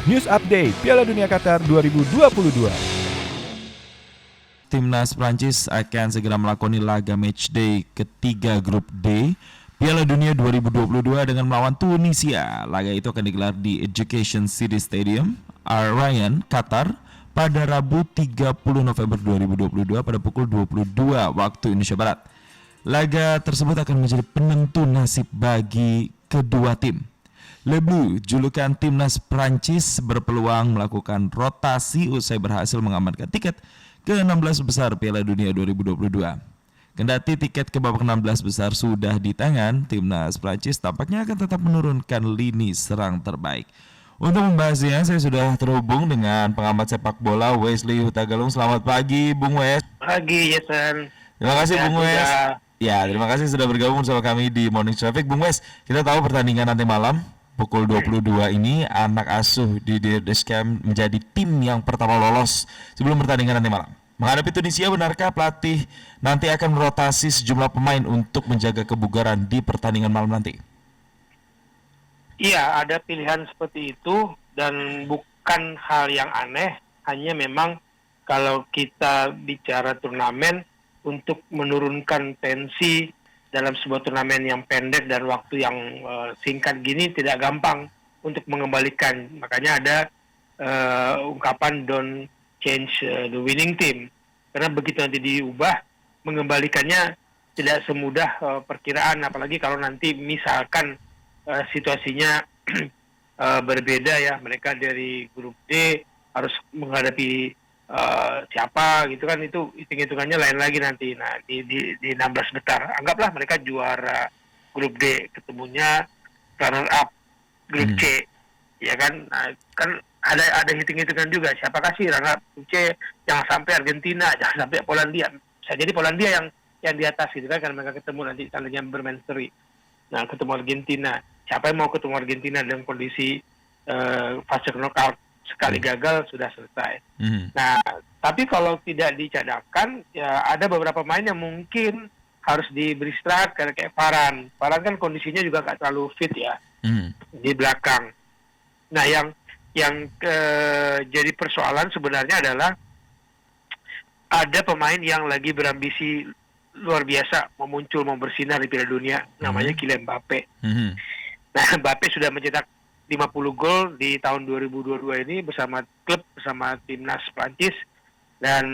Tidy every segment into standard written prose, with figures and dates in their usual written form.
News Update Piala Dunia Qatar 2022. Timnas Prancis akan segera melakoni laga matchday ketiga grup D Piala Dunia 2022 dengan melawan Tunisia. Laga itu akan digelar di Education City Stadium, Al Rayyan, Qatar pada Rabu 30 November 2022 pada pukul 22 waktu Indonesia Barat. Laga tersebut akan menjadi penentu nasib bagi kedua tim. Le Bleu, julukan timnas Prancis, berpeluang melakukan rotasi usai berhasil mengamankan tiket ke 16 besar Piala Dunia 2022. Kendati tiket ke babak 16 besar sudah di tangan, timnas Prancis tampaknya akan tetap menurunkan lini serang terbaik. Untuk membahasnya, saya sudah terhubung dengan pengamat sepak bola Wesley Hutagalung. Selamat pagi, Bung Wes. Pagi, Jason. Terima kasih, Ya, Bung Wes. sudah. Ya, terima kasih sudah bergabung bersama kami di Morning Traffic. Bung Wes, kita tahu pertandingan nanti malam pukul 22 ini anak asuh di Deschamps menjadi tim yang pertama lolos sebelum pertandingan nanti malam. Menghadapi Tunisia, benarkah pelatih nanti akan merotasi sejumlah pemain untuk menjaga kebugaran di pertandingan malam nanti? Iya, ada pilihan seperti itu dan bukan hal yang aneh. Hanya memang kalau kita bicara turnamen, untuk menurunkan tensi dalam sebuah turnamen yang pendek dan waktu yang singkat gini tidak gampang untuk mengembalikan. Makanya ada ungkapan don't change the winning team. Karena begitu nanti diubah, mengembalikannya tidak semudah perkiraan. Apalagi kalau nanti misalkan situasinya berbeda ya. Mereka dari grup D harus menghadapi siapa gitu kan, itu hitung-hitungannya lain lagi nanti. Nah di 16 besar anggaplah mereka juara grup D, ketemunya runner up grup C, ya kan. Nah, kan ada hitung-hitungan juga, siapakah sih runner up grup C, jangan sampai Argentina, jangan sampai Polandia. Bisa jadi Polandia yang di atas gitu kan, karena mereka ketemu nanti tandanya bermain seri. Nah, ketemu Argentina, siapa yang mau ketemu Argentina dalam kondisi fase knockout? Sekali gagal sudah selesai. Nah, tapi kalau tidak dicadangkan, ya ada beberapa pemain yang mungkin harus diberi istirahat karena kayak Varane. Varane kan kondisinya juga nggak terlalu fit ya di belakang. Nah, yang jadi persoalan sebenarnya adalah ada pemain yang lagi berambisi luar biasa, mau muncul, mau bersinar di Piala Dunia, namanya Kylian Mbappe. Nah, Mbappe sudah mencetak 50 gol di tahun 2022 ini bersama klub, bersama timnas Prancis, dan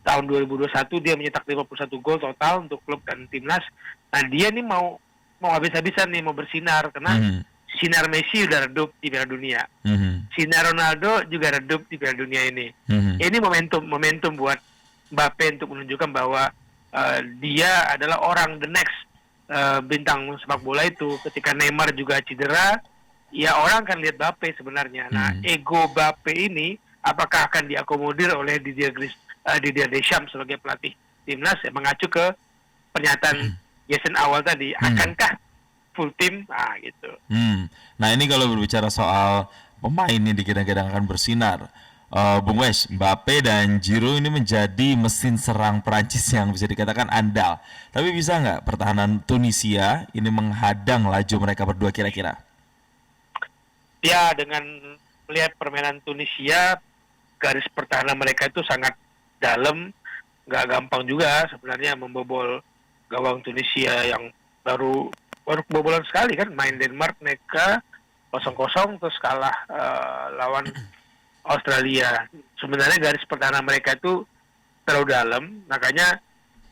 tahun 2021 dia mencetak 51 gol total untuk klub dan timnas. Nah, dia nih mau habis-habisan nih, mau bersinar karena sinar Messi udah redup di Piala Dunia. Sinar Ronaldo juga redup di Piala Dunia ini. Ini momentum buat Mbappe untuk menunjukkan bahwa dia adalah orang the next bintang sepak bola itu. Ketika Neymar juga cedera, ya orang akan lihat Mbappe sebenarnya. Nah, ego Mbappe ini apakah akan diakomodir oleh Didier Deschamps sebagai pelatih timnas, ya, mengacu ke pernyataan Jason awal tadi, akankah full tim? Nah, gitu. Nah, ini kalau berbicara soal pemain ini dikira-kira akan bersinar, Bung Wes, Mbappe dan Giroud ini menjadi mesin serang Prancis yang bisa dikatakan andal. Tapi bisa nggak pertahanan Tunisia ini menghadang laju mereka berdua kira-kira? Ya, dengan melihat permainan Tunisia, garis pertahanan mereka itu sangat dalam, nggak gampang juga sebenarnya membobol gawang Tunisia yang baru kebobolan sekali kan, main Denmark mereka 0-0 terus kalah lawan Australia. Sebenarnya garis pertahanan mereka itu terlalu dalam, makanya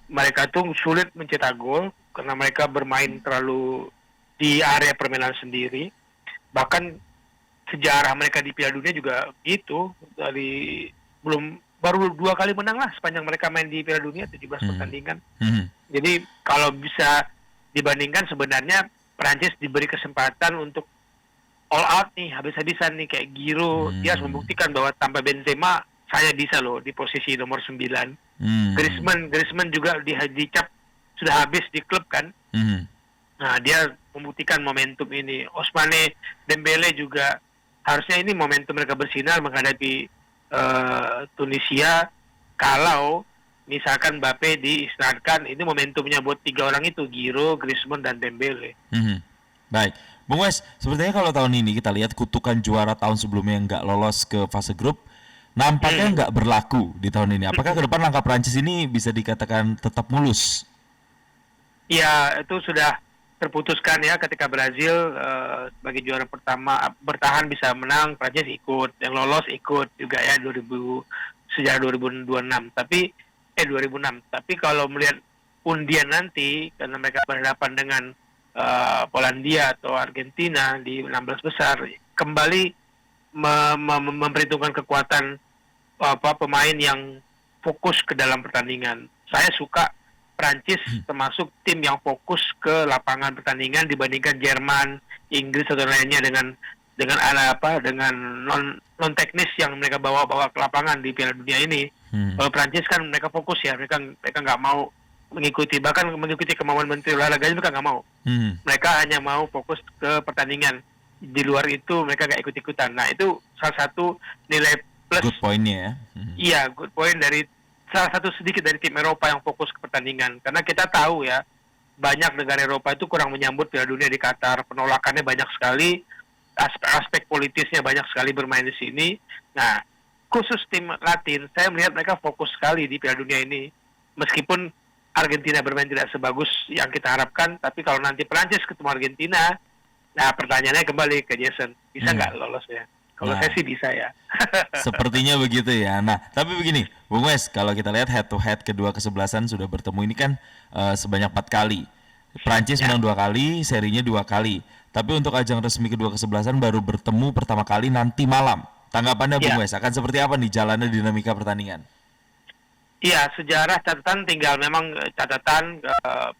mereka tuh sulit mencetak gol karena mereka bermain terlalu di area permainan sendiri. Bahkan sejarah mereka di Piala Dunia juga gitu, baru 2 kali menang lah sepanjang mereka main di Piala Dunia, 17 pertandingan. Jadi kalau bisa dibandingkan, sebenarnya Prancis diberi kesempatan untuk all out nih, habis-habisan nih, kayak Giroud. Dia harus membuktikan bahwa tanpa Benzema saya bisa loh di posisi nomor 9. Griezmann juga dicap sudah habis di klub kan. Nah, dia membuktikan momentum ini. Ousmane Dembele juga harusnya ini momentum mereka bersinar menghadapi Tunisia. Kalau misalkan Mbappe diistirahatkan, ini momentumnya buat 3 orang itu, Giroud, Griezmann, dan Dembele. Baik, Bung Wes, sepertinya kalau tahun ini kita lihat kutukan juara tahun sebelumnya yang nggak lolos ke fase grup, nampaknya nggak berlaku di tahun ini. Apakah ke depan langkah Prancis ini bisa dikatakan tetap mulus? Ya, itu sudah terputuskan ya ketika Brazil sebagai juara pertama bertahan bisa menang, Prancis ikut, yang lolos ikut juga ya sejak 2026. Tapi 2006. Tapi kalau melihat undian nanti karena mereka berhadapan dengan Polandia atau Argentina di 16 besar, kembali memperhitungkan kekuatan pemain yang fokus ke dalam pertandingan. Saya suka Prancis termasuk tim yang fokus ke lapangan pertandingan dibandingkan Jerman, Inggris atau lainnya dengan dengan non teknis yang mereka bawa ke lapangan di Piala Dunia ini. Kalau Prancis kan mereka fokus ya, mereka nggak mau mengikuti kemauan Menteri Olahraga, mereka nggak mau. Mereka hanya mau fokus ke pertandingan. Di luar itu mereka nggak ikut-ikutan. Nah, itu salah satu nilai plus. Good point-nya ya. Iya, good point dari salah satu sedikit dari tim Eropa yang fokus ke pertandingan. Karena kita tahu ya, banyak negara Eropa itu kurang menyambut Piala Dunia di Qatar. Penolakannya banyak sekali, aspek politisnya banyak sekali bermain di sini. Nah, khusus tim Latin, saya melihat mereka fokus sekali di Piala Dunia ini. Meskipun Argentina bermain tidak sebagus yang kita harapkan, tapi kalau nanti Prancis ketemu Argentina, nah pertanyaannya kembali ke Jason, bisa nggak lolos ya? Kalau saya sih bisa ya. Sepertinya begitu ya. Nah, tapi begini, Bung Wes, kalau kita lihat head to head kedua kesebelasan sudah bertemu ini kan sebanyak 4 kali. Prancis menang 2 kali, serinya 2 kali. Tapi untuk ajang resmi kedua kesebelasan baru bertemu pertama kali nanti malam. Tanggapannya Bung Wes, akan seperti apa nih jalannya dinamika pertandingan? Iya, sejarah catatan tinggal memang catatan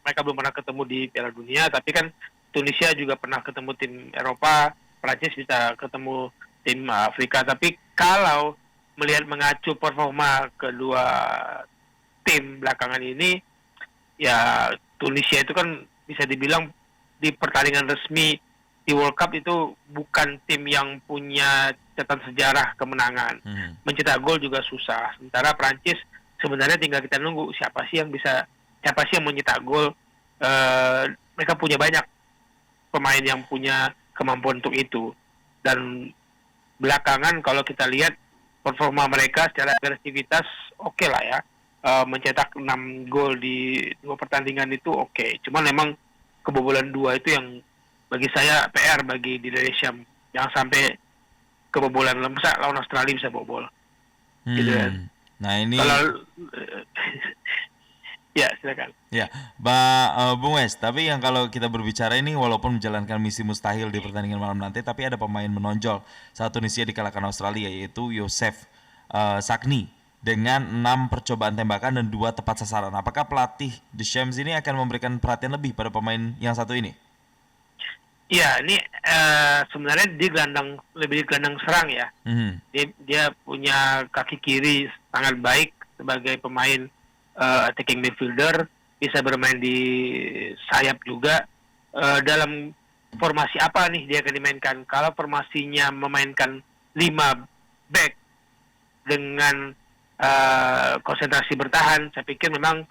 mereka belum pernah ketemu di Piala Dunia, tapi kan Tunisia juga pernah ketemu tim Eropa, Prancis bisa ketemu tim Afrika. Tapi kalau melihat mengacu performa kedua tim belakangan ini, ya Tunisia itu kan bisa dibilang di pertandingan resmi di World Cup itu bukan tim yang punya catatan sejarah kemenangan. Mencetak gol juga susah. Sementara Prancis sebenarnya tinggal kita nunggu siapa sih yang mencetak gol. Mereka punya banyak pemain yang punya kemampuan untuk itu. Dan belakangan kalau kita lihat performa mereka secara agresivitas oke lah ya. Mencetak 6 gol di 2 pertandingan itu oke. Cuman memang kebobolan 2 itu yang bagi saya PR bagi Didier Deschamps. Jangan sampai kebobolan lawan Australia bisa bobol. Gitu kan. Nah ini kalau ya silakan. Ya, Bung Wes, tapi yang kalau kita berbicara ini walaupun menjalankan misi mustahil di pertandingan malam nanti, tapi ada pemain menonjol saat Tunisia dikalahkan Australia, yaitu Youssef Sakni dengan 6 percobaan tembakan dan 2 tepat sasaran. Apakah pelatih Deschamps ini akan memberikan perhatian lebih pada pemain yang satu ini? Iya, ini sebenarnya lebih di gelandang serang ya. Dia punya kaki kiri sangat baik sebagai pemain attacking midfielder, bisa bermain di sayap juga. Dalam formasi apa nih dia akan dimainkan? Kalau formasinya memainkan 5 back dengan konsentrasi bertahan, saya pikir memang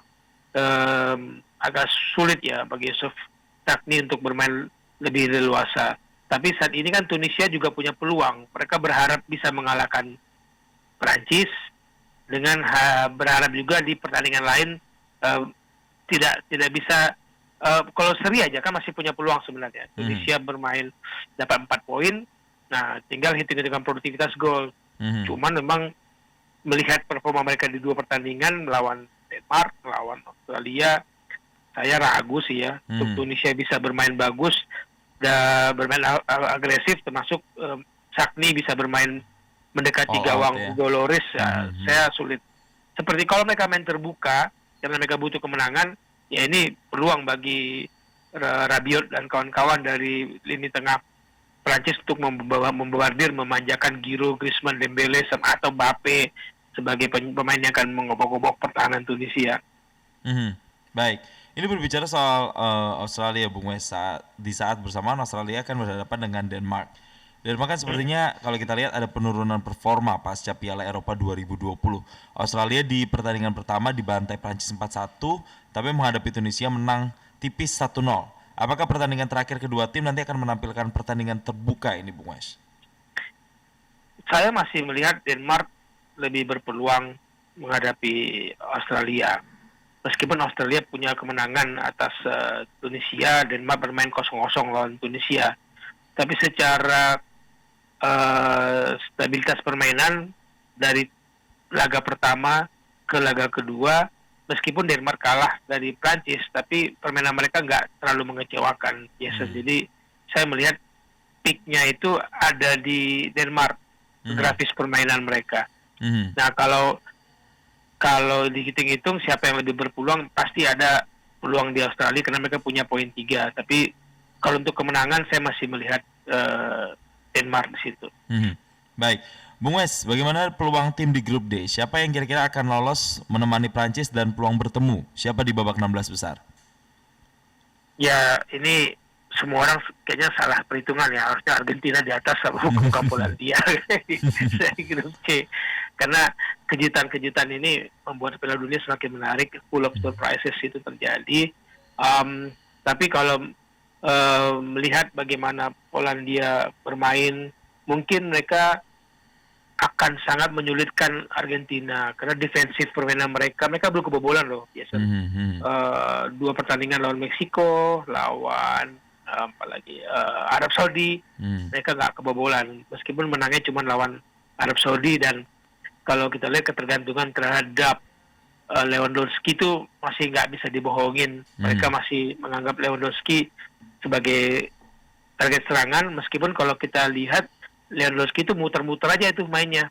agak sulit ya bagi Youssef Sakni untuk bermain lebih leluasa. Tapi saat ini kan Tunisia juga punya peluang. Mereka berharap bisa mengalahkan Prancis dengan berharap juga di pertandingan lain tidak bisa kalau seri aja kan masih punya peluang sebenarnya. Tunisia bermain dapat 4 poin. Nah, tinggal hitung-hitungan produktivitas gol. Cuman memang melihat performa mereka di 2 pertandingan melawan Denmark, melawan Australia, saya ragu sih ya untuk Tunisia bisa bermain bagus dan bermain agresif, termasuk Sakni bisa bermain mendekati gawang Dolores. Saya sulit. Seperti kalau mereka main terbuka karena mereka butuh kemenangan, ya ini peluang bagi Rabiot dan kawan-kawan dari lini tengah Prancis untuk membordir, memanjakan Giroud, Griezmann, Dembele atau Mbappe sebagai pemain yang akan mengobok-obok pertahanan Tunisia. Baik. Ini berbicara soal Australia, Bung Wes. Di saat bersamaan Australia akan berhadapan dengan Denmark. Denmark kan sepertinya kalau kita lihat ada penurunan performa pasca Piala Eropa 2020. Australia di pertandingan pertama dibantai Prancis 4-1, tapi menghadapi Tunisia menang tipis 1-0. Apakah pertandingan terakhir kedua tim nanti akan menampilkan pertandingan terbuka ini, Bung Wes? Saya masih melihat Denmark lebih berpeluang menghadapi Australia. Meskipun Australia punya kemenangan atas Tunisia, Denmark bermain 0-0 lawan Tunisia. Tapi secara stabilitas permainan dari laga pertama ke laga kedua, meskipun Denmark kalah dari Prancis, tapi permainan mereka nggak terlalu mengecewakan, Jason. Jadi saya melihat peak-nya itu ada di Denmark, grafis permainan mereka. Nah, kalau dihitung-hitung siapa yang lebih berpeluang, pasti ada peluang di Australia karena mereka punya poin 3. Tapi kalau untuk kemenangan saya masih melihat Denmark di situ. Baik, Bung Wes, bagaimana peluang tim di grup D? Siapa yang kira-kira akan lolos menemani Prancis dan peluang bertemu? Siapa di babak 16 besar? Ya, ini semua orang kayaknya salah perhitungan ya. Harusnya Argentina di atas sama bukan Polandia dari grup C. Karena kejutan-kejutan ini membuat Piala Dunia semakin menarik, full of surprises itu terjadi. Tapi kalau melihat bagaimana Polandia bermain, mungkin mereka akan sangat menyulitkan Argentina karena defensif permainan mereka belum kebobolan loh biasa. 2 pertandingan lawan Meksiko, lawan apalagi Arab Saudi, mereka nggak kebobolan meskipun menangnya cuma lawan Arab Saudi. Dan kalau kita lihat ketergantungan terhadap Lewandowski itu masih nggak bisa dibohongin. Mereka masih menganggap Lewandowski sebagai target serangan, meskipun kalau kita lihat Lewandowski itu muter-muter aja itu mainnya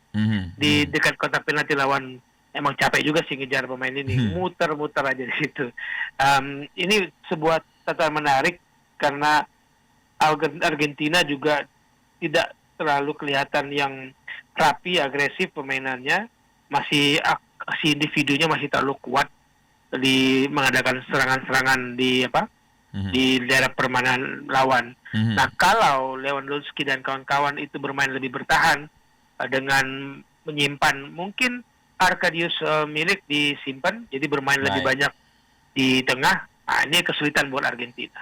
di dekat kotak penalti lawan. Emang capek juga sih ngejar pemain ini, muter-muter aja di situ. Ini sebuah catatan menarik karena Argentina juga tidak terlalu kelihatan yang rapi, agresif permainannya, masih aksi individunya masih terlalu kuat di mengadakan serangan-serangan di di daerah permainan lawan. Nah, kalau Lewandowski dan kawan-kawan itu bermain lebih bertahan dengan menyimpan, mungkin Arkadius Milik disimpan, jadi bermain lebih banyak di tengah. Nah, ini kesulitan buat Argentina.